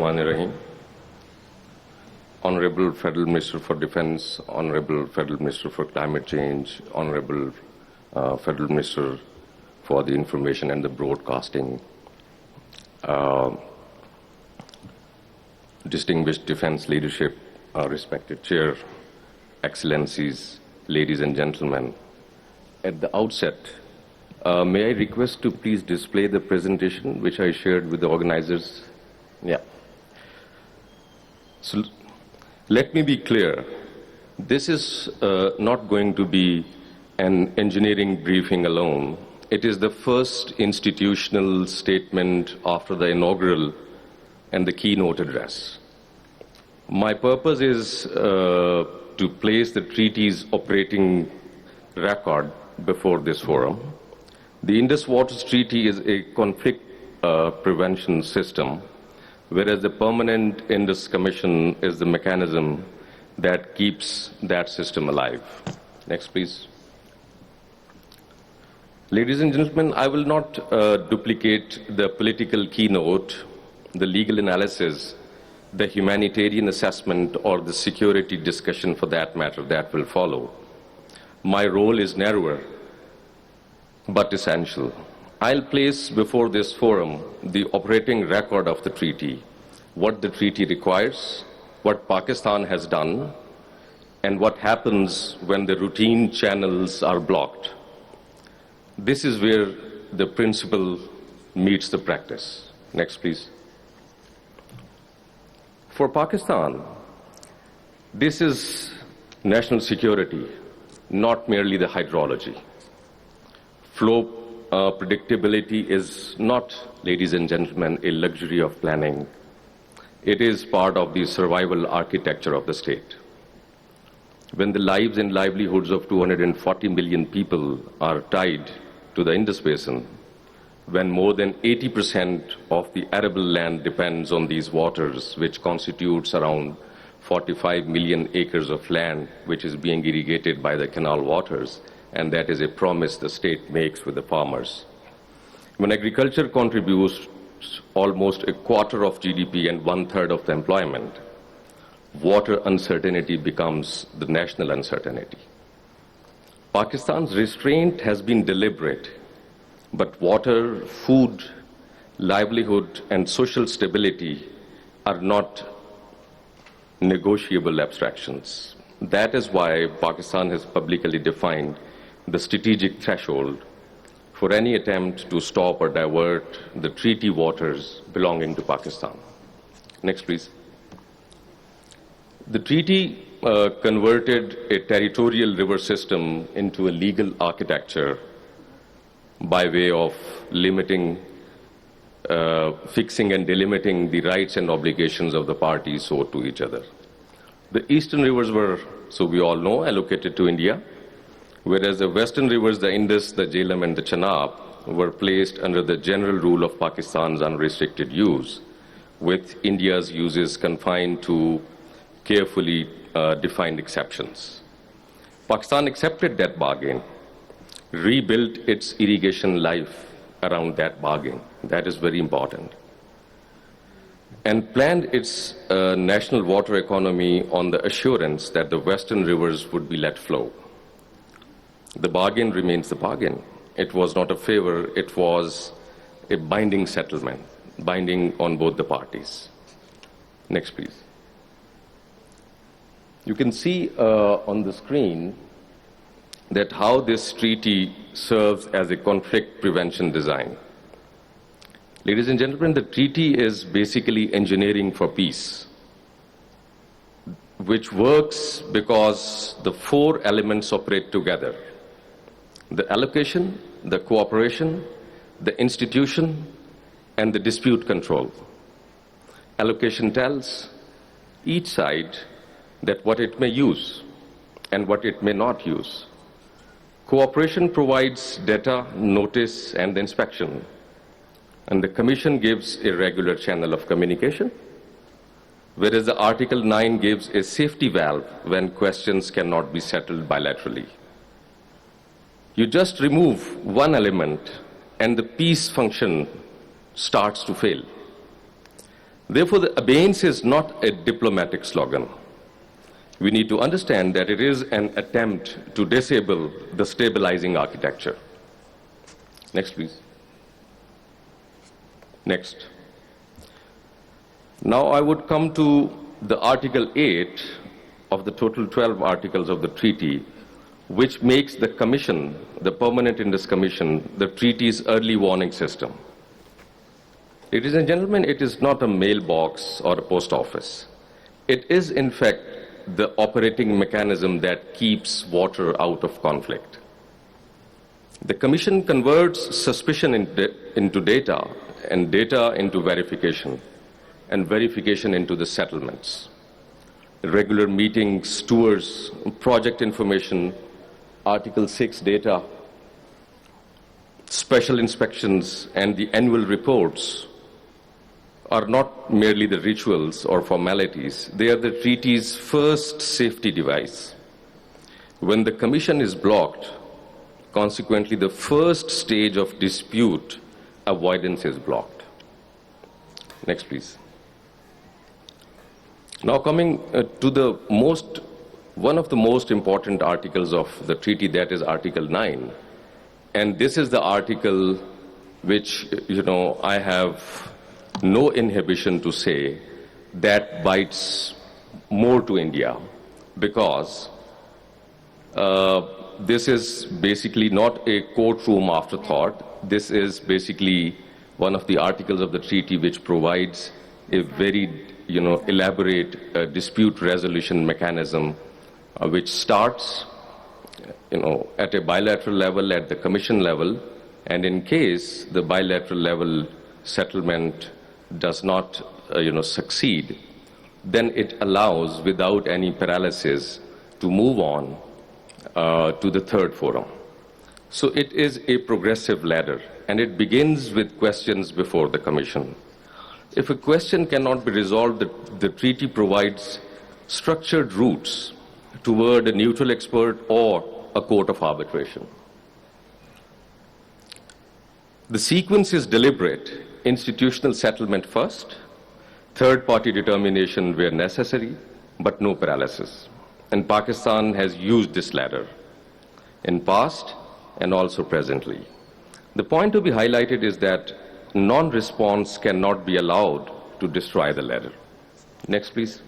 Bismillahirrahmanirrahim. Honorable Federal Minister for Defense, Honorable Federal Minister for Climate Change, Honorable Federal Minister for the Information and the Broadcasting, distinguished defense leadership, respected Chair, Excellencies, ladies and gentlemen. At the outset, may I request to please display the presentation which I shared with the organizers? Yeah. So let me be clear. This is not going to be an engineering briefing alone. It is the first institutional statement after the inaugural and the keynote address. My purpose is to place the treaty's operating record before this forum. The Indus Waters Treaty is a conflict prevention system, whereas the Permanent Indus Commission is the mechanism that keeps that system alive. Next, please. Ladies and gentlemen, I will not duplicate the political keynote, the legal analysis, the humanitarian assessment, or the security discussion for that matter that will follow. My role is narrower, but essential. I'll place before this forum the operating record of the treaty, what the treaty requires, what Pakistan has done, and what happens when the routine channels are blocked. This is where the principle meets the practice. Next, please. For Pakistan, this is national security, not merely the hydrology. Flow predictability is not, ladies and gentlemen, a luxury of planning. It is part of the survival architecture of the state. When the lives and livelihoods of 240 million people are tied to the Indus Basin, when more than 80% of the arable land depends on these waters, which constitutes around 45 million acres of land, which is being irrigated by the canal waters, and that is a promise the state makes with the farmers. When agriculture contributes almost a quarter of GDP and 1/3 of the employment, water uncertainty becomes the national uncertainty. Pakistan's restraint has been deliberate, but water, food, livelihood, and social stability are not negotiable abstractions. That is why Pakistan has publicly defined the strategic threshold for any attempt to stop or divert the treaty waters belonging to Pakistan. Next, please. The treaty converted a territorial river system into a legal architecture by way of limiting, fixing and delimiting the rights and obligations of the parties owed to each other. The eastern rivers were, so we all know, allocated to India, whereas the western rivers, the Indus, the Jhelum, and the Chenab, were placed under the general rule of Pakistan's unrestricted use, with India's uses confined to carefully defined exceptions. Pakistan accepted that bargain, rebuilt its irrigation life around that bargain. That is very important. And planned its national water economy on the assurance that the western rivers would be let flow. The bargain remains the bargain. It was not a favor, it was a binding settlement, binding on both the parties. Next, please. You can see on the screen that how this treaty serves as a conflict prevention design. Ladies and gentlemen, the treaty is basically engineering for peace, which works because the four elements operate together: the allocation, the cooperation, the institution, and the dispute control. Allocation tells each side that what it may use and what it may not use. Cooperation provides data, notice, and inspection. And the Commission gives a regular channel of communication, whereas the Article 9 gives a safety valve when questions cannot be settled bilaterally. You just remove one element and the peace function starts to fail. Therefore, the abeyance is not a diplomatic slogan. We need to understand that it is an attempt to disable the stabilizing architecture. Next, please. Next. Now I would come to the Article 8 of the total 12 articles of the treaty, which makes the Commission, the Permanent Indus Commission, the treaty's early warning system. Ladies and gentlemen, it is not a mailbox or a post office. It is, in fact, the operating mechanism that keeps water out of conflict. The Commission converts suspicion into data, and data into verification, and verification into the settlements. Regular meetings, tours, project information, Article 6 data, special inspections, and the annual reports are not merely the rituals or formalities. They are the treaty's first safety device. When the Commission is blocked, consequently, the first stage of dispute avoidance is blocked. Next, please. Now coming to one of the most important articles of the treaty, that is Article 9. And this is the article which, I have no inhibition to say that bites more to India, because this is basically not a courtroom afterthought. This is basically one of the articles of the treaty which provides a very elaborate dispute resolution mechanism, which starts at a bilateral level, at the Commission level, and in case the bilateral level settlement does not succeed, then it allows, without any paralysis, to move on to the third forum. So it is a progressive ladder, and it begins with questions before the Commission. If a question cannot be resolved, the treaty provides structured routes toward a neutral expert or a court of arbitration. The sequence is deliberate: institutional settlement first, third-party determination where necessary, but no paralysis. And Pakistan has used this ladder in past and also presently. The point to be highlighted is that non-response cannot be allowed to destroy the ladder. Next, please.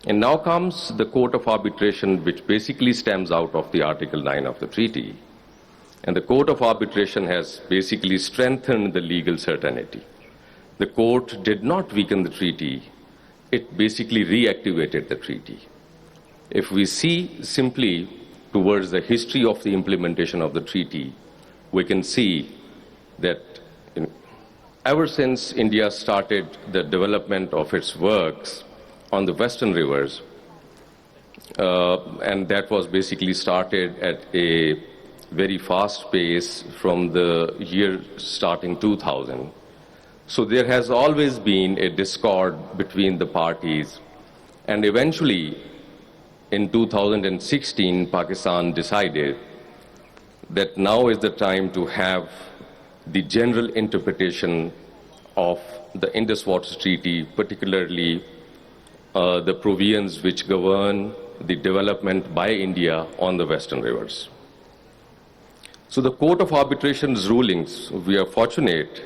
And now comes the Court of Arbitration, which basically stems out of the Article 9 of the treaty. And the Court of Arbitration has basically strengthened the legal certainty. The court did not weaken the treaty, it basically reactivated the treaty. If we see simply towards the history of the implementation of the treaty, we can see that ever since India started the development of its works on the western rivers, and that was basically started at a very fast pace from the year starting 2000. So there has always been a discord between the parties, and eventually in 2016, Pakistan decided that now is the time to have the general interpretation of the Indus Waters Treaty, particularly the provisions which govern the development by India on the western rivers. So the Court of Arbitration's rulings, we are fortunate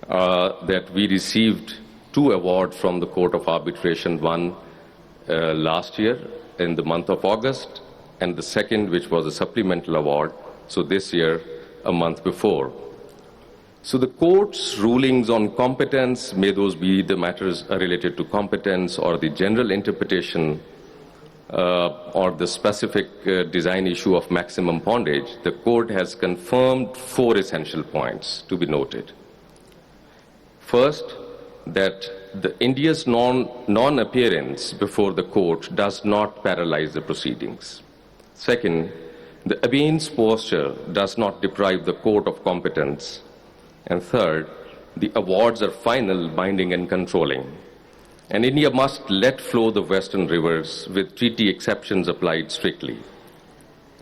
that we received 2 awards from the Court of Arbitration, one last year in the month of August, and the second, which was a supplemental award, so this year, a month before. So the court's rulings on competence, may those be the matters related to competence or the general interpretation or the specific design issue of maximum pondage, the court has confirmed 4 essential points to be noted. First, that India's non-appearance before the court does not paralyze the proceedings. Second, the abeyance posture does not deprive the court of competence. And third, the awards are final, binding, and controlling. And India must let flow the western rivers with treaty exceptions applied strictly.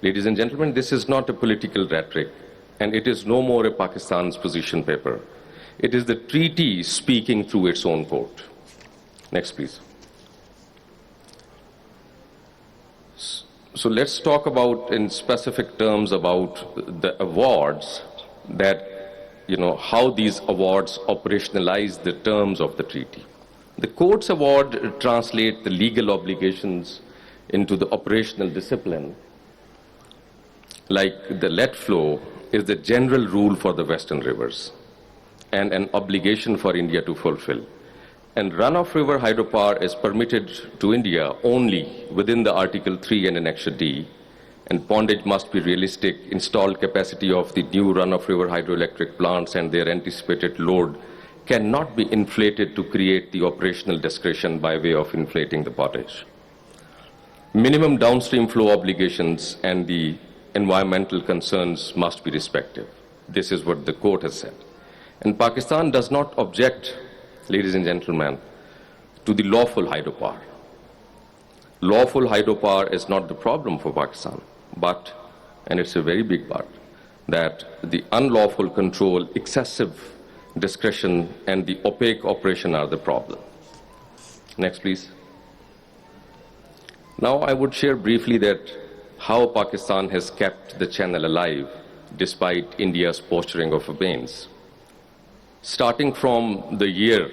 Ladies and gentlemen, this is not a political rhetoric, and it is no more a Pakistan's position paper. It is the treaty speaking through its own court. Next, please. So let's talk about, in specific terms, about the awards that, how these awards operationalize the terms of the treaty. The court's award translates the legal obligations into the operational discipline. Like the let flow is the general rule for the western rivers and an obligation for India to fulfill. And runoff river hydropower is permitted to India only within the Article 3 and Annexure D, and pondage must be realistic. Installed capacity of the new runoff river hydroelectric plants and their anticipated load cannot be inflated to create the operational discretion by way of inflating the pottage. Minimum downstream flow obligations and the environmental concerns must be respected. This is what the court has said. And Pakistan does not object, ladies and gentlemen, to the lawful hydropower. Lawful hydropower is not the problem for Pakistan, but, and it's a very big part, that the unlawful control, excessive discretion, and the opaque operation are the problem. Next, please. Now, I would share briefly that how Pakistan has kept the channel alive despite India's posturing of abeyance. Starting from the year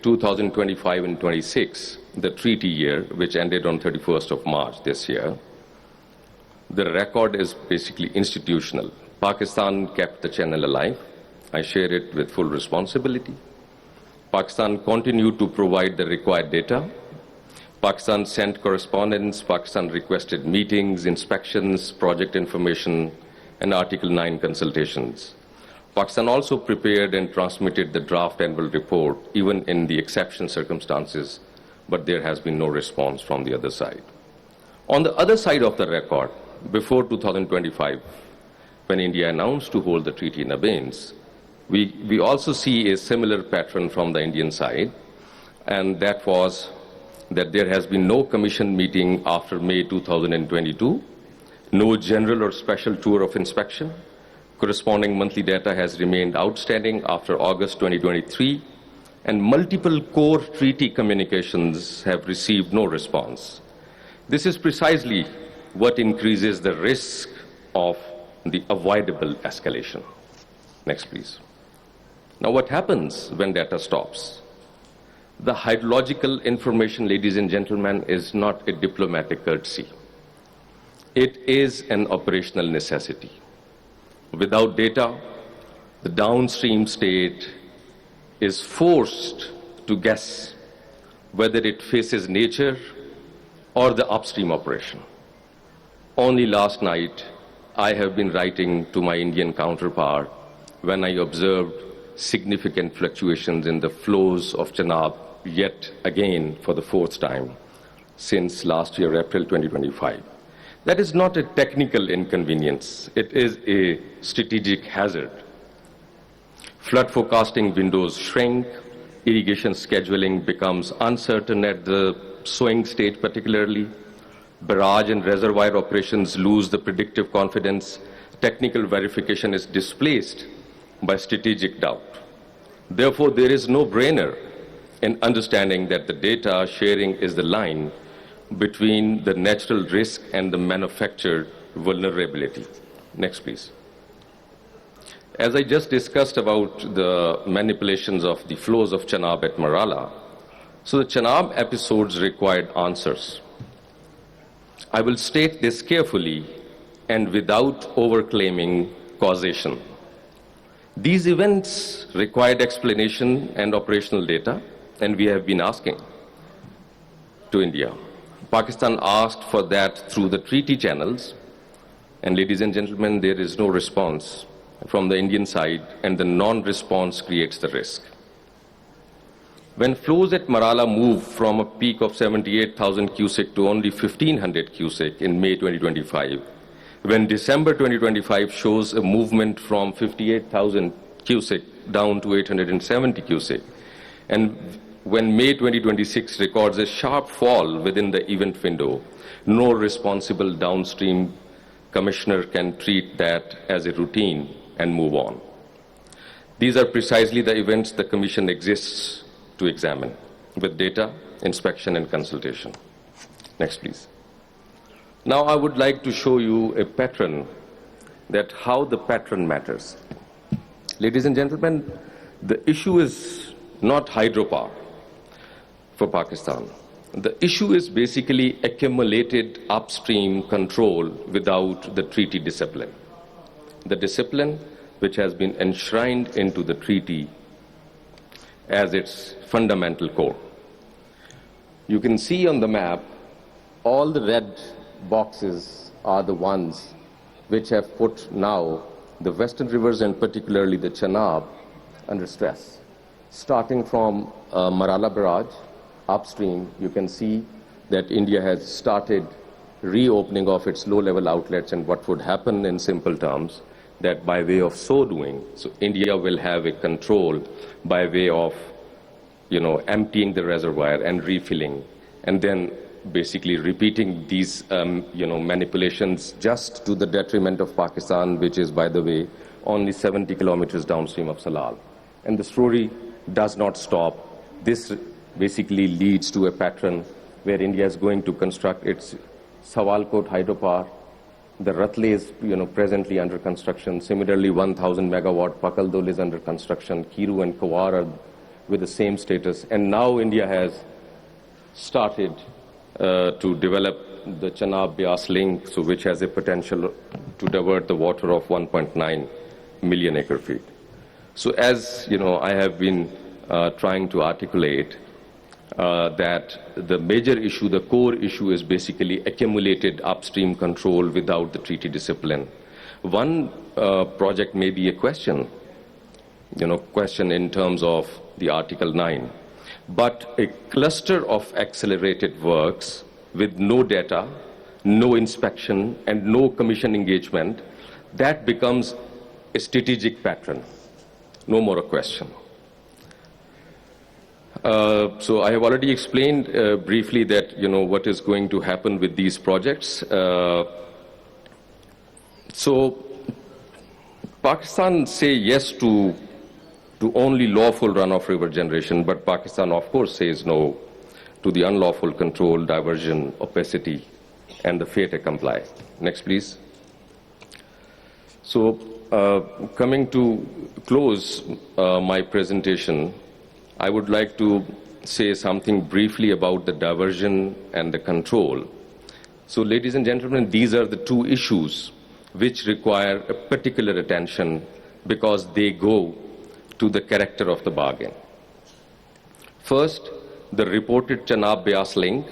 2025 and 26, the treaty year, which ended on 31st of March this year, the record is basically institutional. Pakistan kept the channel alive. I share it with full responsibility. Pakistan continued to provide the required data. Pakistan sent correspondence. Pakistan requested meetings, inspections, project information, and Article 9 consultations. Pakistan also prepared and transmitted the draft annual report, even in the exceptional circumstances, but there has been no response from the other side. On the other side of the record, before 2025, when India announced to hold the treaty in abeyance, we also see a similar pattern from the Indian side, and that was that there has been no commission meeting after May 2022, no general or special tour of inspection. Corresponding monthly data has remained outstanding after August 2023, and multiple core treaty communications have received no response. This is precisely what increases the risk of the avoidable escalation. Next, please. Now, what happens when data stops? The hydrological information, ladies and gentlemen, is not a diplomatic courtesy. It is an operational necessity. Without data, the downstream state is forced to guess whether it faces nature or the upstream operation. Only last night, I have been writing to my Indian counterpart when I observed significant fluctuations in the flows of Chenab yet again for the fourth time since last year, April 2025. That is not a technical inconvenience. It is a strategic hazard. Flood forecasting windows shrink, irrigation scheduling becomes uncertain at the sowing stage particularly, barrage and reservoir operations lose the predictive confidence, technical verification is displaced by strategic doubt. Therefore, there is no brainer in understanding that the data sharing is the line between the natural risk and the manufactured vulnerability. Next, please. As I just discussed about the manipulations of the flows of Chenab at Marala, so the Chenab episodes required answers. I will state this carefully and without overclaiming causation. These events required explanation and operational data, and we have been asking to India. Pakistan asked for that through the treaty channels, and ladies and gentlemen, there is no response from the Indian side, and the non-response creates the risk. When flows at Marala moved from a peak of 78,000 cusick to only 1,500 cusick in May 2025, when December 2025 shows a movement from 58,000 cusick down to 870 cusick, and when May 2026 records a sharp fall within the event window, no responsible downstream commissioner can treat that as a routine and move on. These are precisely the events the Commission exists to examine, with data, inspection, and consultation. Next, please. Now, I would like to show you a pattern that how the pattern matters. Ladies and gentlemen, the issue is not hydropower for Pakistan. The issue is basically accumulated upstream control without the treaty discipline. The discipline which has been enshrined into the treaty as its fundamental core. You can see on the map, all the red boxes are the ones which have put now the western rivers and particularly the Chenab under stress. Starting from Marala Barrage, upstream, you can see that India has started reopening of its low-level outlets, and what would happen in simple terms, that by way of so doing, so India will have a control by way of, emptying the reservoir and refilling, and then basically repeating these, manipulations just to the detriment of Pakistan, which is, by the way, only 70 kilometers downstream of Salal. And the story does not stop. This basically leads to a pattern where India is going to construct its Sawalkot hydropower. The Ratle is presently under construction. Similarly, 1,000 megawatt Pakaldol is under construction. Kiru and Kawar are with the same status. And now India has started to develop the Chenab-Beas link, so which has a potential to divert the water of 1.9 million acre feet. So as I have been trying to articulate, that the major issue, the core issue, is basically accumulated upstream control without the treaty discipline. One project may be a question in terms of the Article 9, but a cluster of accelerated works with no data, no inspection, and no commission engagement, that becomes a strategic pattern. No more a question. So I have already explained briefly that what is going to happen with these projects. So Pakistan say yes to only lawful runoff river generation, but Pakistan of course says no to the unlawful control, diversion, opacity, and the fait accompli. Next, please. So coming to close my presentation, I would like to say something briefly about the diversion and the control. So, ladies and gentlemen, these are the two issues which require a particular attention because they go to the character of the bargain. First, the reported Chenab-Beas link.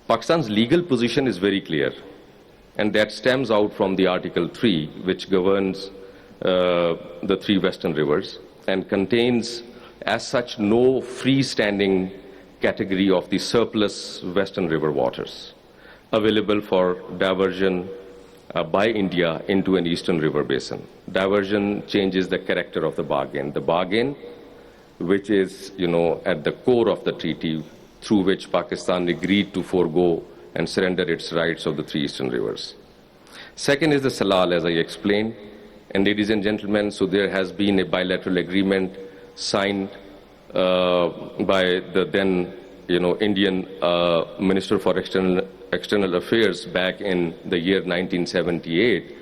Pakistan's legal position is very clear, and that stems out from the Article 3, which governs the three western rivers and contains as such no freestanding category of the surplus western river waters available for diversion by India into an eastern river basin. Diversion changes the character of the bargain. The bargain, which is, at the core of the treaty through which Pakistan agreed to forego and surrender its rights of the three eastern rivers. Second is the Salal, as I explained. And ladies and gentlemen, so there has been a bilateral agreement signed by the then, Indian Minister for External Affairs back in the year 1978,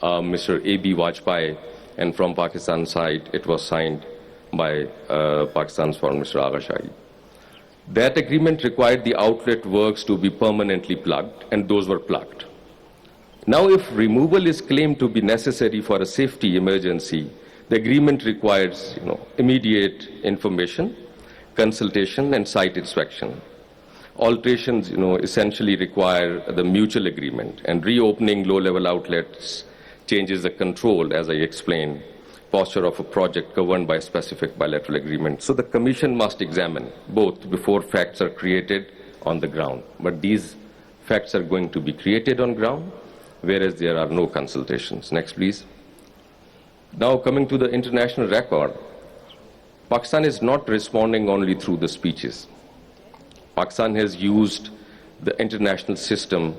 Mr. A.B. Vajpayee, and from Pakistan's side, it was signed by Pakistan's Foreign Minister Agha Shahi. That agreement required the outlet works to be permanently plugged, and those were plugged. Now, if removal is claimed to be necessary for a safety emergency, the agreement requires, immediate information, consultation, and site inspection. Alterations, essentially require the mutual agreement, and reopening low-level outlets changes the control, as I explained, posture of a project governed by a specific bilateral agreement. So the Commission must examine both before facts are created on the ground. But these facts are going to be created on ground, whereas there are no consultations. Next, please. Now, coming to the international record, Pakistan is not responding only through the speeches. Pakistan has used the international system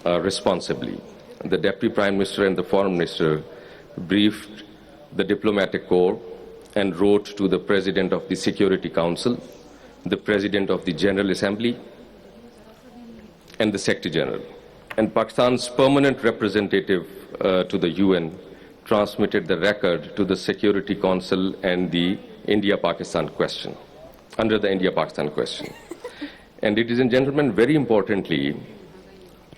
responsibly. The Deputy Prime Minister and the Foreign Minister briefed the diplomatic corps, and wrote to the President of the Security Council, the President of the General Assembly, and the Secretary General. And Pakistan's permanent representative to the UN transmitted the record to the Security Council and the India-Pakistan question, under the India-Pakistan question. And ladies and gentlemen, very importantly,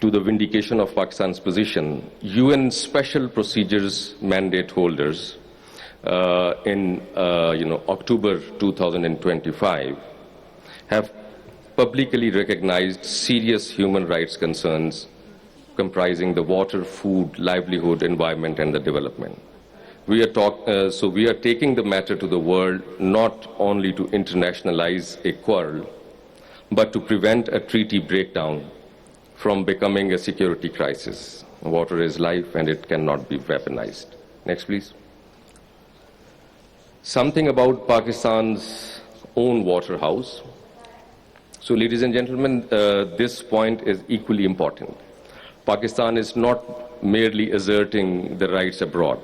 to the vindication of Pakistan's position, UN Special Procedures Mandate holders in October 2025 have publicly recognized serious human rights concerns comprising the water, food, livelihood, environment, and the development. So we are taking the matter to the world not only to internationalize a quarrel, but to prevent a treaty breakdown from becoming a security crisis. Water is life and it cannot be weaponized. Next, please. Something about Pakistan's own water house. So, ladies and gentlemen, this point is equally important. Pakistan is not merely asserting the rights abroad.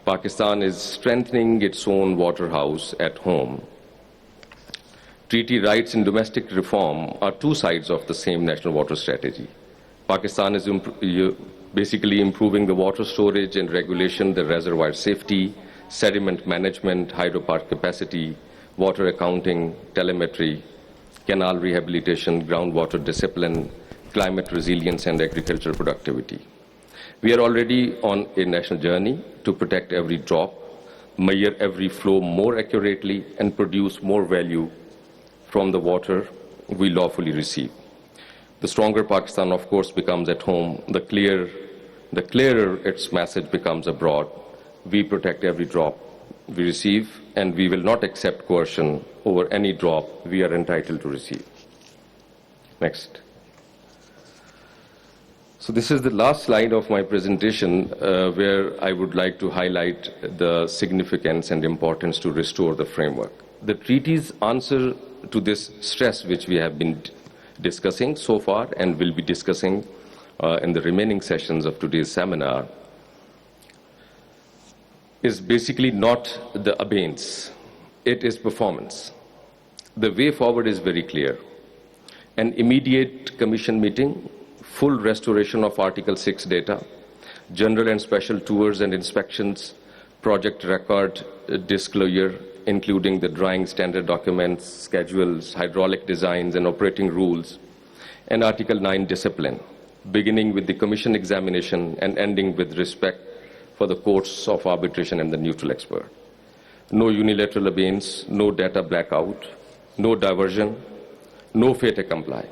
Pakistan is strengthening its own water house at home. Treaty rights and domestic reform are two sides of the same national water strategy. Pakistan is basically improving the water storage and regulation, the reservoir safety, sediment management, hydropark capacity, water accounting, telemetry, canal rehabilitation, groundwater discipline, climate resilience, and agricultural productivity. We are already on a national journey to protect every drop, measure every flow more accurately, and produce more value from the water we lawfully receive. The stronger Pakistan, of course, becomes at home, the clearer its message becomes abroad. We protect every drop we receive, and we will not accept coercion over any drop we are entitled to receive. Next. So this is the last slide of my presentation where I would like to highlight the significance and importance to restore the framework. The treaty's answer to this stress which we have been discussing so far and will be discussing in the remaining sessions of today's seminar is basically not the abeyance, it is performance. The way forward is very clear. An immediate commission meeting, full restoration of Article 6 data, general and special tours and inspections, project record disclosure, including the drawing standard documents, schedules, hydraulic designs, and operating rules, and Article 9 discipline, beginning with the commission examination and ending with respect for the courts of arbitration and the neutral expert. No unilateral abeyance, no data blackout, no diversion, no fait accompli.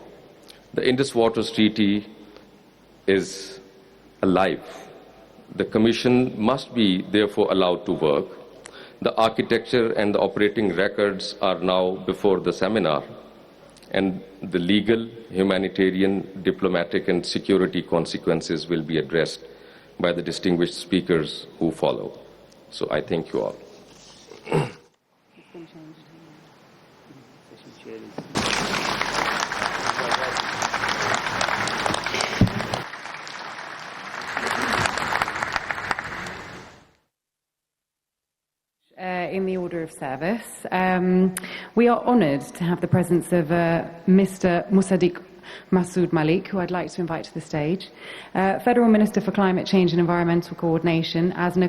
The Indus Waters Treaty is alive. The Commission must be therefore allowed to work. The architecture and the operating records are now before the seminar, and the legal, humanitarian, diplomatic, and security consequences will be addressed by the distinguished speakers who follow. So I thank you all. In the order of service, we are honoured to have the presence of Mr. Musaddiq Masood Malik, who I'd like to invite to the stage, Federal Minister for Climate Change and Environmental Coordination, as an